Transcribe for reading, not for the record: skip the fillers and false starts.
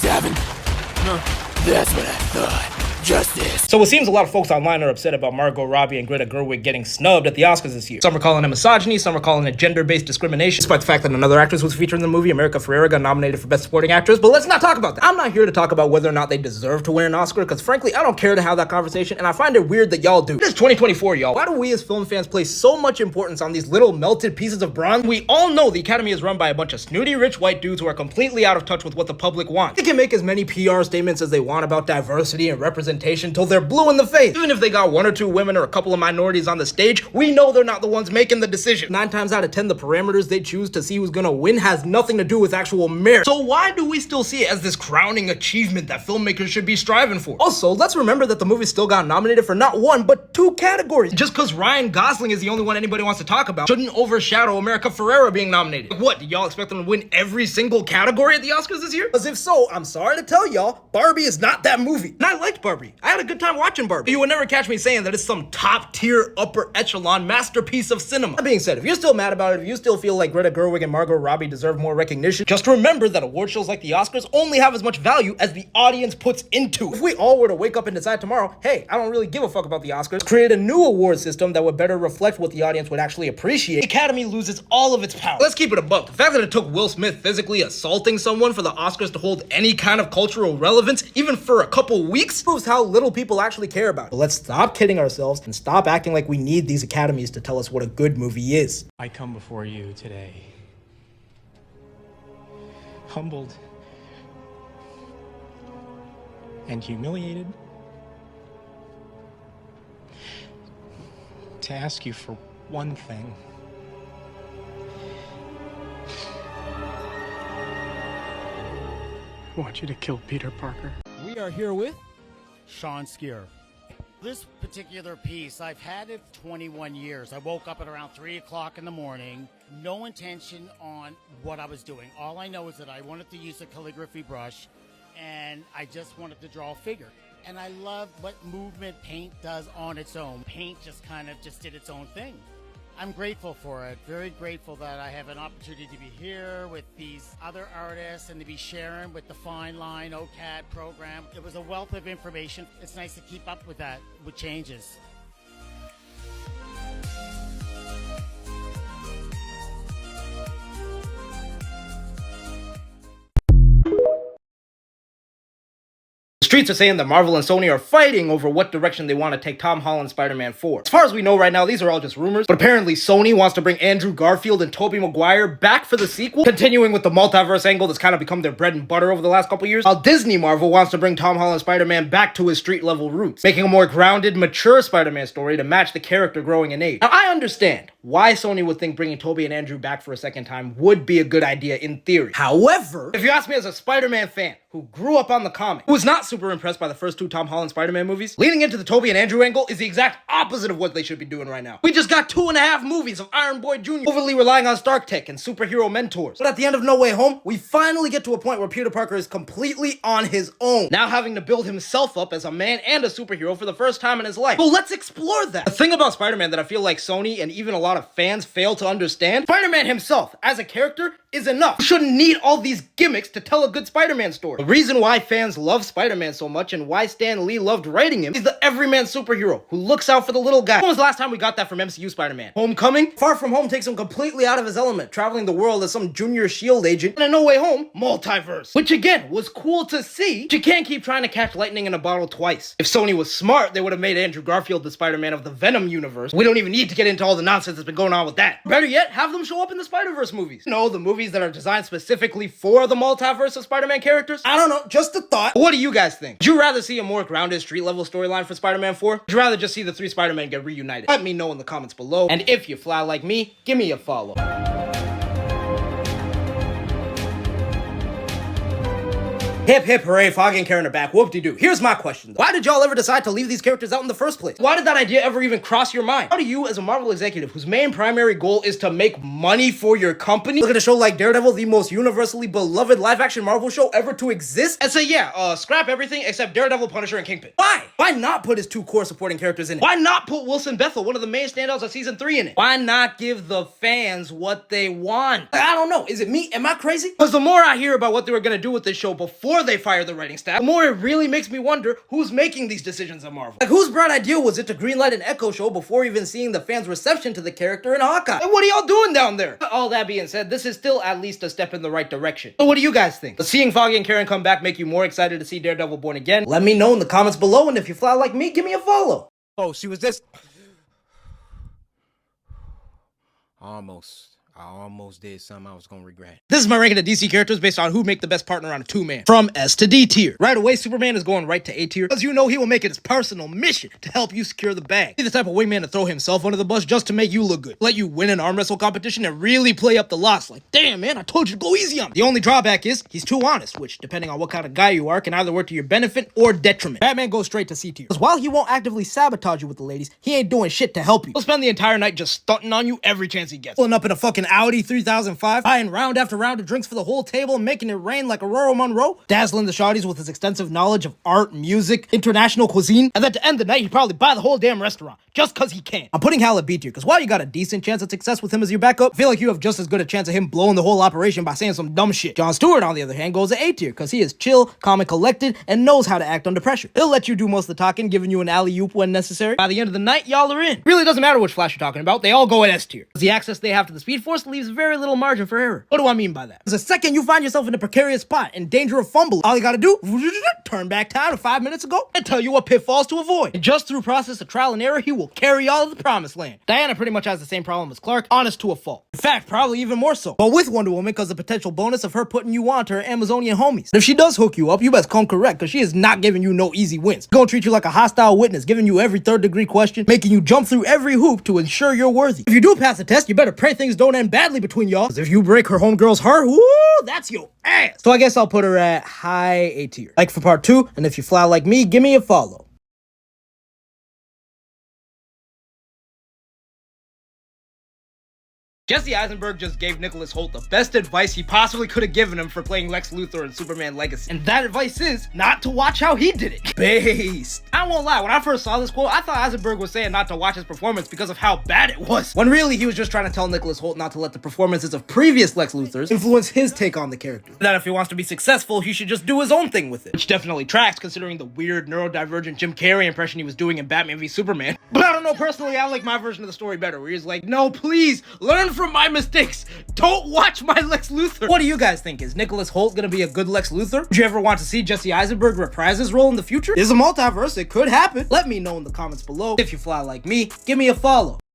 Gavin? No. That's what I thought. Justice. So it seems a lot of folks online are upset about Margot Robbie and Greta Gerwig getting snubbed at the Oscars this year. Some are calling it misogyny, some are calling it gender-based discrimination, despite the fact that another actress was featured in the movie. America Ferrera got nominated for Best Supporting Actress, but let's not talk about that. I'm not here to talk about whether or not they deserve to win an Oscar, because frankly, I don't care to have that conversation, and I find it weird that y'all do. It is 2024, y'all. Why do we as film fans place so much importance on these little melted pieces of bronze? We all know the Academy is run by a bunch of snooty rich white dudes who are completely out of touch with what the public wants. They can make as many PR statements as they want about diversity and representation till they're blue in the face. Even if they got one or two women or a couple of minorities on the stage, we know they're not the ones making the decision. 9 times out of 10, the parameters they choose to see who's gonna win has nothing to do with actual merit. So why do we still see it as this crowning achievement that filmmakers should be striving for? Also, let's remember that the movie still got nominated for not 1, but 2 categories. Just because Ryan Gosling is the only one anybody wants to talk about shouldn't overshadow America Ferrera being nominated. Like what, did y'all expect them to win every single category at the Oscars this year? Because if so, I'm sorry to tell y'all, Barbie is not that movie. And I liked Barbie. I had a good time watching Barbie. You would never catch me saying that it's some top tier, upper echelon masterpiece of cinema. That being said, if you're still mad about it, if you still feel like Greta Gerwig and Margot Robbie deserve more recognition, just remember that award shows like the Oscars only have as much value as the audience puts into it. If we all were to wake up and decide tomorrow, hey, I don't really give a fuck about the Oscars, create a new award system that would better reflect what the audience would actually appreciate, the Academy loses all of its power. Let's keep it a buck. The fact that it took Will Smith physically assaulting someone for the Oscars to hold any kind of cultural relevance, even for a couple weeks, proves how little people actually care about it. But let's stop kidding ourselves and stop acting like we need these academies to tell us what a good movie is. I come before you today, humbled and humiliated, to ask you for one thing. I want you to kill Peter Parker. We are here with Sean Skier. This particular piece, I've had it 21 years. I woke up at around 3 o'clock in the morning. No intention on what I was doing. All I know is that I wanted to use a calligraphy brush, and I just wanted to draw a figure. And I love what movement paint does on its own. Paint just kind of did its own thing. I'm grateful for it. Very grateful that I have an opportunity to be here with these other artists and to be sharing with the Fine Line OCAD program. It was a wealth of information. It's nice to keep up with that, with changes. Streets are saying that Marvel and Sony are fighting over what direction they want to take Tom Holland's Spider-Man 4. As far as we know right now, these are all just rumors, but apparently Sony wants to bring Andrew Garfield and Tobey Maguire back for the sequel, continuing with the multiverse angle that's kind of become their bread and butter over the last couple years, while Disney Marvel wants to bring Tom Holland's Spider-Man back to his street-level roots, making a more grounded, mature Spider-Man story to match the character growing in age. Now, I understand why Sony would think bringing Tobey and Andrew back for a second time would be a good idea in theory. However, if you ask me as a Spider-Man fan who grew up on the comic, who was not super impressed by the first 2 Tom Holland Spider-Man movies, leaning into the Tobey and Andrew angle is the exact opposite of what they should be doing right now. We just got 2.5 movies of Iron Boy Jr. overly relying on Stark Tech and superhero mentors. But at the end of No Way Home, we finally get to a point where Peter Parker is completely on his own, now having to build himself up as a man and a superhero for the first time in his life. Well, let's explore that. The thing about Spider-Man that I feel like Sony and even a lot of fans fail to understand, Spider-Man himself, as a character, is enough. You shouldn't need all these gimmicks to tell a good Spider-Man story. The reason why fans love Spider-Man so much and why Stan Lee loved writing him is the everyman superhero who looks out for the little guy. When was the last time we got that from MCU Spider-Man? Homecoming? Far From Home takes him completely out of his element, traveling the world as some junior S.H.I.E.L.D. agent, and in No Way Home, multiverse. Which again, was cool to see, but you can't keep trying to catch lightning in a bottle twice. If Sony was smart, they would have made Andrew Garfield the Spider-Man of the Venom universe. We don't even need to get into all the nonsense that's been going on with that. Better yet, have them show up in the Spider-Verse movies. No, the movies that are designed specifically for the multiverse of Spider-Man characters? I don't know, just a thought. What do you guys think? Would you rather see a more grounded street-level storyline for Spider-Man 4? Would you rather just see the 3 Spider-Men get reunited? Let me know in the comments below. And if you fly like me, give me a follow. Hip hip hooray, Foggy and Karen are back. Whoop-de-doo. Here's my question though. Why did y'all ever decide to leave these characters out in the first place? Why did that idea ever even cross your mind? How do you, as a Marvel executive whose main primary goal is to make money for your company, look at a show like Daredevil, the most universally beloved live-action Marvel show ever to exist, and say, yeah, scrap everything except Daredevil, Punisher, and Kingpin? Why? Why not put his 2 core supporting characters in it? Why not put Wilson Bethel, one of the main standouts of season 3 in it? Why not give the fans what they want? I don't know. Is it me? Am I crazy? Because the more I hear about what they were gonna do with this show before more they fire the writing staff, the more it really makes me wonder who's making these decisions at Marvel. Like, whose bright idea was it to greenlight an Echo show before even seeing the fans' reception to the character in Hawkeye? And what are y'all doing down there? All that being said, this is still at least a step in the right direction. So what do you guys think? Does seeing Foggy and Karen come back make you more excited to see Daredevil Born Again? Let me know in the comments below, and if you fly like me, give me a follow. Oh, she was just... I almost did something I was gonna regret. This is my ranking of DC characters based on who make the best partner on a two-man. From S to D tier. Right away, Superman is going right to A tier, because you know he will make it his personal mission to help you secure the bag. He's the type of wingman to throw himself under the bus just to make you look good. Let you win an arm wrestle competition and really play up the loss. Like, damn man, I told you to go easy on him. The only drawback is, he's too honest, which, depending on what kind of guy you are, can either work to your benefit or detriment. Batman goes straight to C tier. Because while he won't actively sabotage you with the ladies, he ain't doing shit to help you. He'll spend the entire night just stunting on you every chance he gets. Pulling up in a fucking Audi 3005, buying round after round of drinks for the whole table and making it rain like Aurora Monroe, dazzling the shawties with his extensive knowledge of art, music, international cuisine, and then to end the night, he'd probably buy the whole damn restaurant, just cause he can. I'm putting Hal at B tier, because while you got a decent chance at success with him as your backup, I feel like you have just as good a chance of him blowing the whole operation by saying some dumb shit. Jon Stewart, on the other hand, goes to A tier, because he is chill, calm, and collected, and knows how to act under pressure. He'll let you do most of the talking, giving you an alley-oop when necessary. By the end of the night, y'all are in. Really doesn't matter which Flash you're talking about, they all go at S tier. The access they have to the Speed Force leaves very little margin for error. What do I mean by that? Because the second you find yourself in a precarious spot, in danger of fumble, all you gotta do, turn back time to 5 minutes ago, and tell you what pitfalls to avoid. And just through process of trial and error, he will carry y'all to the promised land. Diana pretty much has the same problem as Clark, honest to a fault. In fact, probably even more so. But with Wonder Woman, because the potential bonus of her putting you on to her Amazonian homies. And if she does hook you up, you best come correct, because she is not giving you no easy wins. She's gonna treat you like a hostile witness, giving you every third-degree question, making you jump through every hoop to ensure you're worthy. If you do pass the test, you better pray things don't end badly between y'all, because if you break her homegirl's heart, woo, that's your ass. So I guess I'll put her at high A tier. Like for part 2, and if you fly like me, give me a follow. Jesse Eisenberg just gave Nicholas Hoult the best advice he possibly could have given him for playing Lex Luthor in Superman Legacy. And that advice is not to watch how he did it. Based. I won't lie, when I first saw this quote, I thought Eisenberg was saying not to watch his performance because of how bad it was. When really, he was just trying to tell Nicholas Hoult not to let the performances of previous Lex Luthors influence his take on the character. That if he wants to be successful, he should just do his own thing with it. Which definitely tracks considering the weird neurodivergent Jim Carrey impression he was doing in Batman v Superman. But I don't know, personally, I like my version of the story better, where he's like, no, please, learn from my mistakes. Don't watch my Lex Luthor. What do you guys think? Is Nicholas Hoult gonna be a good Lex Luthor? Would you ever want to see Jesse Eisenberg reprise his role in the future? It's a multiverse, it could happen. Let me know in the comments below. If you fly like me, give me a follow.